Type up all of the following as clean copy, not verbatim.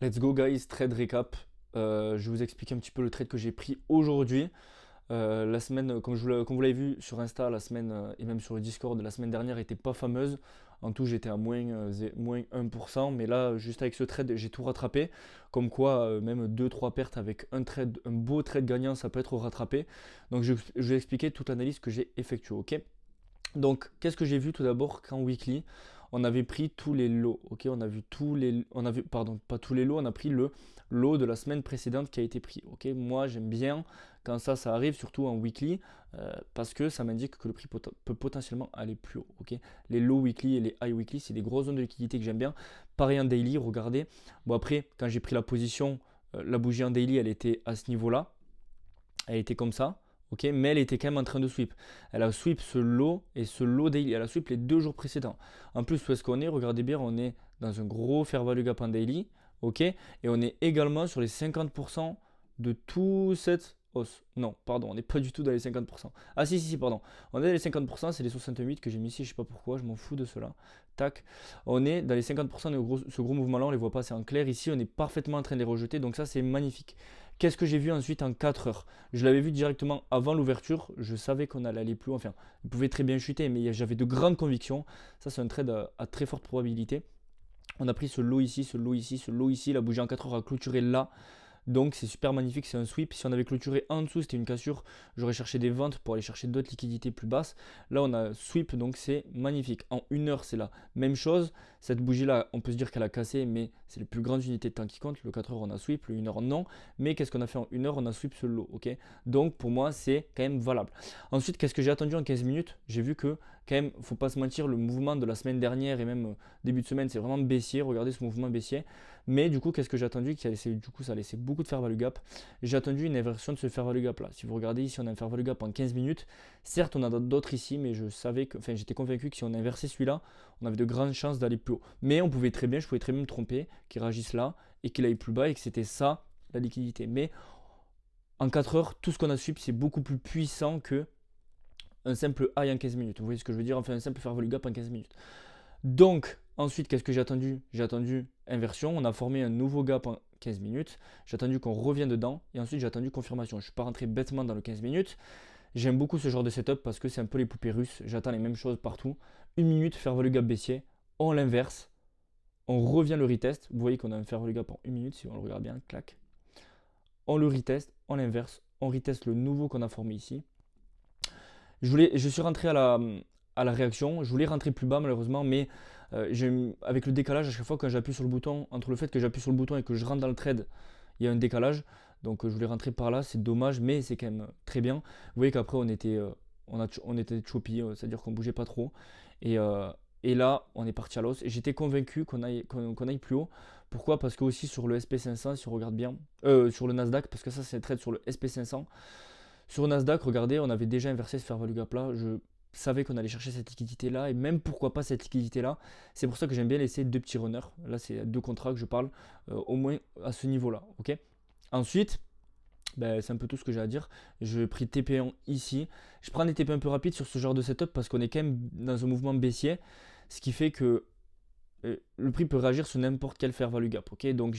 Let's go guys, trade récap. Je vais vous expliquer un petit peu le trade que j'ai pris aujourd'hui. La semaine, comme vous l'avez vu sur Insta, la semaine et même sur le Discord, la semaine dernière était pas fameuse. En tout, j'étais à moins 1%. Mais là, juste avec ce trade, j'ai tout rattrapé. Comme quoi, même deux trois pertes avec un beau trade gagnant, ça peut être rattrapé. Donc, je vais expliquer toute l'analyse que j'ai effectuée. Ok. Donc, qu'est-ce que j'ai vu tout d'abord qu'en weekly, on avait pris tous les lots, ok? On a vu pardon, pas tous les lots, on a pris le lot de la semaine précédente qui a été pris, ok? Moi, j'aime bien quand ça arrive, surtout en weekly, parce que ça m'indique que le prix peut potentiellement aller plus haut, ok? Les low weekly et les high weekly, c'est des grosses zones de liquidité que j'aime bien. Pareil en daily, regardez. Bon, après, quand j'ai pris la position, la bougie en daily, elle était à ce niveau-là, elle était comme ça, ok, mais elle était quand même en train de sweep. Elle a sweep ce lot et ce lot daily. Elle a sweep les 2 jours précédents. En plus, où est-ce qu'on est? Regardez bien, on est dans un gros fair value gap en daily, ok, et on est également sur les 50% de tout cette hausse. Non, pardon, on n'est pas du tout dans les 50%. Ah si, pardon. On est dans les 50%, c'est les 68 que j'ai mis ici, je sais pas pourquoi, je m'en fous de cela. Tac. On est dans les 50% de ce gros mouvement-là, on les voit pas, c'est en clair. Ici, on est parfaitement en train de les rejeter, donc ça, c'est magnifique. Qu'est-ce que j'ai vu ensuite en 4 heures? Je l'avais vu directement avant l'ouverture. Je savais qu'on allait aller plus loin. Enfin, il pouvait très bien chuter, mais j'avais de grandes convictions. Ça, c'est un trade à très forte probabilité. On a pris ce lot ici, ce lot ici, ce lot ici. La bougie en 4 heures a clôturé là. Donc c'est super magnifique, c'est un sweep. Si on avait clôturé en dessous, c'était une cassure. J'aurais cherché des ventes pour aller chercher d'autres liquidités plus basses. Là, on a sweep, donc c'est magnifique. En 1 heure, c'est la même chose. Cette bougie-là, on peut se dire qu'elle a cassé, mais c'est les plus grandes unités de temps qui comptent. Le 4 heures, on a sweep, le 1 heure, non. Mais qu'est-ce qu'on a fait en 1 heure? On a sweep ce lot, ok? Donc pour moi, c'est quand même valable. Ensuite, qu'est-ce que j'ai attendu en 15 minutes? J'ai vu que, quand même, faut pas se mentir, le mouvement de la semaine dernière et même début de semaine, c'est vraiment baissier. Regardez ce mouvement baissier. Mais du coup, qu'est-ce que j'ai attendu? Du coup, ça a laissé beaucoup de fair value gap. J'ai attendu une inversion de ce fair value gap là. Si vous regardez ici, on a un fair value gap en 15 minutes. Certes, on a d'autres ici, mais j'étais convaincu que si on inversait celui-là, on avait de grandes chances d'aller plus haut. Mais je pouvais très bien me tromper, qu'il réagisse là et qu'il aille plus bas et que c'était ça la liquidité. Mais en 4 heures, tout ce qu'on a suivi, c'est beaucoup plus puissant que un simple high en 15 minutes. Vous voyez ce que je veux dire? Enfin, un simple fair value gap en 15 minutes. Donc, ensuite, qu'est-ce que j'ai attendu? J'ai attendu inversion. On a formé un nouveau gap en 15 minutes. J'ai attendu qu'on revienne dedans. Et ensuite, j'ai attendu confirmation. Je ne suis pas rentré bêtement dans le 15 minutes. J'aime beaucoup ce genre de setup parce que c'est un peu les poupées russes. J'attends les mêmes choses partout. 1 minute, fair value gap baissier. On l'inverse. On revient le retest. Vous voyez qu'on a un fair value gap en 1 minute. Si on le regarde bien, clac. On le retest. On l'inverse. On reteste le nouveau qu'on a formé ici. Je suis rentré à la réaction. Je voulais rentrer plus bas malheureusement, mais avec le décalage, à chaque fois quand j'appuie sur le bouton, entre le fait que j'appuie sur le bouton et que je rentre dans le trade, il y a un décalage. Donc je voulais rentrer par là, c'est dommage, mais c'est quand même très bien. Vous voyez qu'après on était choppy, c'est-à-dire qu'on bougeait pas trop. Et, euh, et là, on est parti à l'os. Et j'étais convaincu qu'on aille plus haut. Pourquoi? Parce que aussi sur le SP500, si on regarde bien, sur le Nasdaq, parce que ça c'est un trade sur le SP500. Sur Nasdaq, regardez, on avait déjà inversé ce fair value gap là. Je savais qu'on allait chercher cette liquidité là et même pourquoi pas cette liquidité là. C'est pour ça que j'aime bien laisser deux petits runners. Là, c'est deux contrats que je parle, au moins à ce niveau là. Ok. Ensuite, ben, c'est un peu tout ce que j'ai à dire. Je pris TP1 ici. Je prends des TP un peu rapides sur ce genre de setup parce qu'on est quand même dans un mouvement baissier. Ce qui fait que le prix peut réagir sur n'importe quel fair value gap. Ok, donc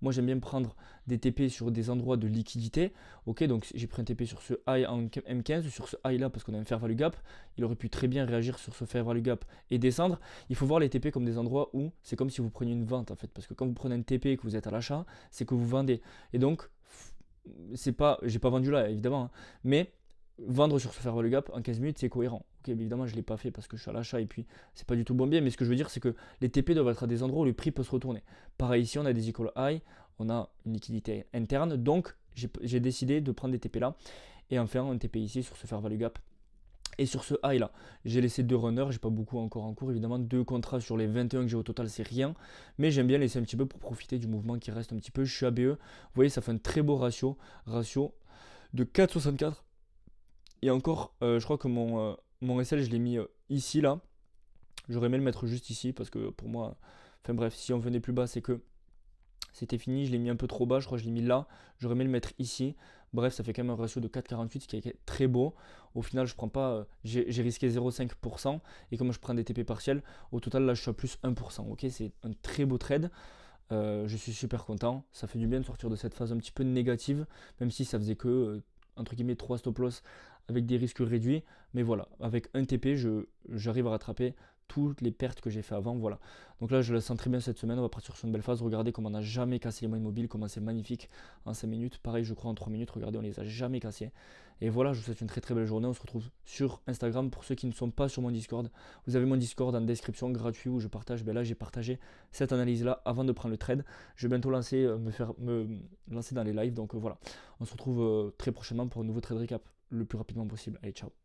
moi j'aime bien prendre des TP sur des endroits de liquidité. Ok, donc j'ai pris un TP sur ce high en M15, sur ce high là parce qu'on a un fair value gap. Il aurait pu très bien réagir sur ce fair value gap et descendre. Il faut voir les TP comme des endroits où c'est comme si vous preniez une vente en fait, parce que quand vous prenez un TP et que vous êtes à l'achat, c'est que vous vendez. Et donc j'ai pas vendu là évidemment, hein, mais vendre sur ce fair value gap en 15 minutes, c'est cohérent. Ok, évidemment, je ne l'ai pas fait parce que je suis à l'achat et puis c'est pas du tout le bon biais. Mais ce que je veux dire, c'est que les TP doivent être à des endroits où le prix peut se retourner. Pareil, ici, on a des equal high, on a une liquidité interne. Donc, j'ai décidé de prendre des TP là et en faire un TP ici sur ce fair value gap. Et sur ce high là, j'ai laissé deux runners, j'ai pas beaucoup encore en cours, évidemment, deux contrats sur les 21 que j'ai au total, c'est rien, mais j'aime bien laisser un petit peu pour profiter du mouvement qui reste un petit peu. Je suis ABE, vous voyez, ça fait un très beau ratio de 4,64. Et encore, je crois que mon SL, je l'ai mis ici, là. J'aurais aimé le mettre juste ici parce que pour moi, enfin bref, si on venait plus bas, c'est que c'était fini. Je l'ai mis un peu trop bas, je crois que je l'ai mis là. J'aurais aimé le mettre ici. Bref, ça fait quand même un ratio de 4,48, ce qui est très beau. Au final, je prends pas, j'ai risqué 0,5%. Et comme je prends des TP partiels, au total, là, je suis à plus 1%. Ok, c'est un très beau trade. Je suis super content. Ça fait du bien de sortir de cette phase un petit peu négative, même si ça faisait que, entre guillemets, 3 stop loss avec des risques réduits. Mais voilà, avec un TP, j'arrive à rattraper toutes les pertes que j'ai fait avant. Voilà. Donc là, je le sens très bien cette semaine. On va partir sur une belle phase. Regardez comment on n'a jamais cassé les moyennes mobiles, comment c'est magnifique en 5 minutes. Pareil, je crois en 3 minutes. Regardez, on les a jamais cassés. Et voilà, je vous souhaite une très très belle journée. On se retrouve sur Instagram. Pour ceux qui ne sont pas sur mon Discord, vous avez mon Discord en description gratuit où je partage. Ben là, j'ai partagé cette analyse là avant de prendre le trade. Je vais bientôt me lancer dans les lives. Donc voilà, on se retrouve très prochainement pour un nouveau trade recap le plus rapidement possible. Allez, ciao.